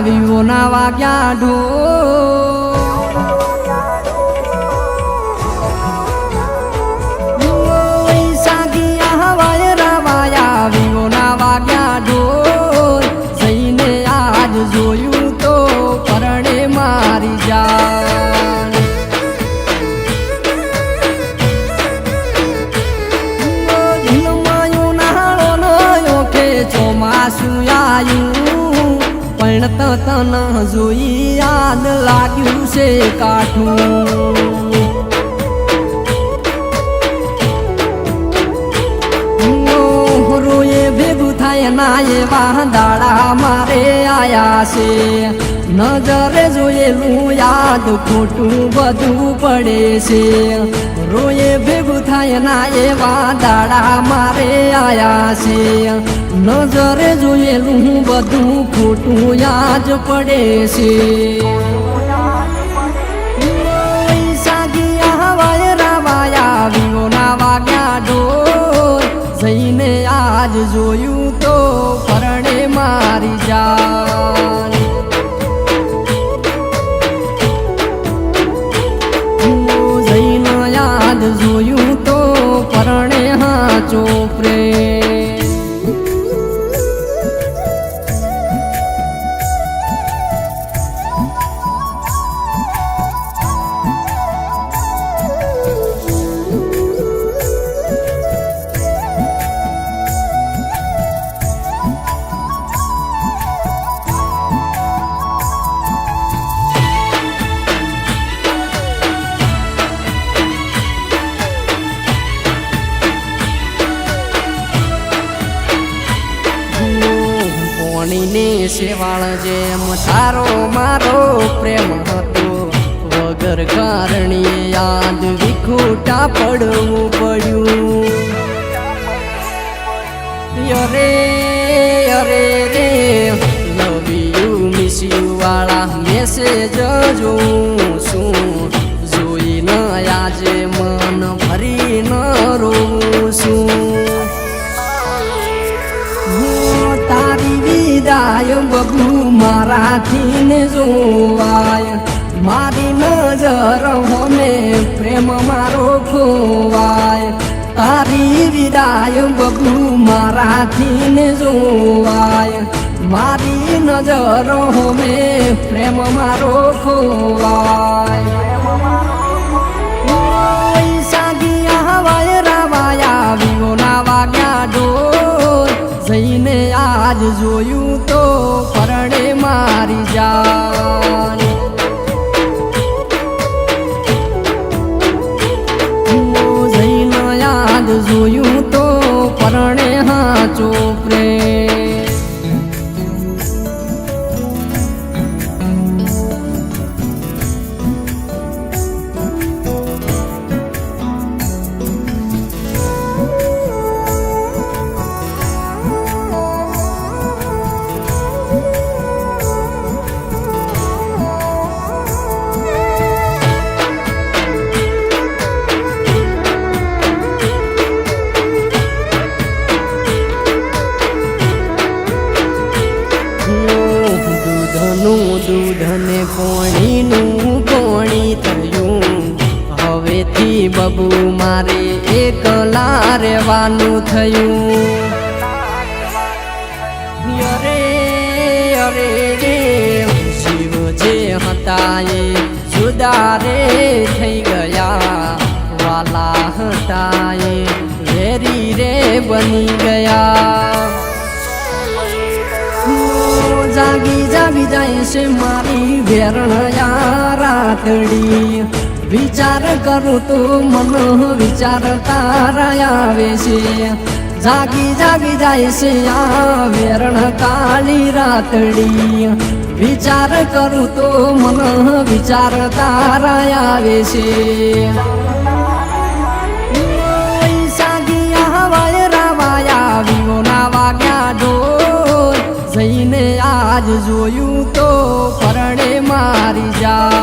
વિવોના વાગ્યા ઢોલ સાગિયા વાયરા વાયા વિવોના વાગ્યા ઢોલ જઈને આજ જોયું તો પરણે મારી જાન ચોમાસું આયું પણ તન જોઈ યાદ લાગ્યું છે કાઠું રોએ ભેગું થાય ના એવા દાડા મારે આયા છે નજરે જોયેલું યાદ ખોટું બધું પડે છે રોએ ભેગું થાય ના એવા દાડા મારે આયા છે નજરે જોયેલું બધું ખોટું યાદ પડે છે સાગિયા વાયરા વાયા વિવોના વાગ્યા ઢોલ જઈને આજ જોયું તો પરણે મારી જાન જઈને યાદ જોયું તો પરણે હાચો પ્રેમ ને શેવાળ જેમ તારો મારો પ્રેમ હતો વગર કારણે યાદ વિખૂટા પડવું પડ્યું અરે અરે રે લવ યુ મિસ યુ વાળા મેસેજ જોઉં છું જોઈને આજે મન ભરી ન રોવું છું વિદાય બબુ મારાથી ને જોવાય મારી નજર હોમે પ્રેમ મારો ખોવાય તારી વિદાય બબુ મારાથી ને જોવાય મારી નજર હોમે પ્રેમ મારો ખોવાય સાગિયા વાયરા વાયા વિવોના વાગ્યા ઢોલ જઈને આજ જોયું તો પરણે મારી જાન જઈને યાદ જોયું તો પરણે હાચો પ્રેમ દૂધ ને પોણીનું પોણી થયું હવેથી બબુ મારે એકલા રહેવાનું થયું અરે અરે રે શિવ જે હતા એ જુદા રે થઈ ગયા વાલા હતા એ વેરી રે બની ગયા જાગી જાગી જાય છે મારી વેરણયા રાતડી વિચાર કરું તો મન વિચાર તારા આવે છે જાગી જાગી જાય છે આ વેરણ કાળી રાતડી વિચાર કરું તો મન વિચાર તારા આવે છે સાગિયા વાયરા વાયા વિવોના વાગ્યા ઢોલ જઈને આજ જોયું તો પરણે મારી જા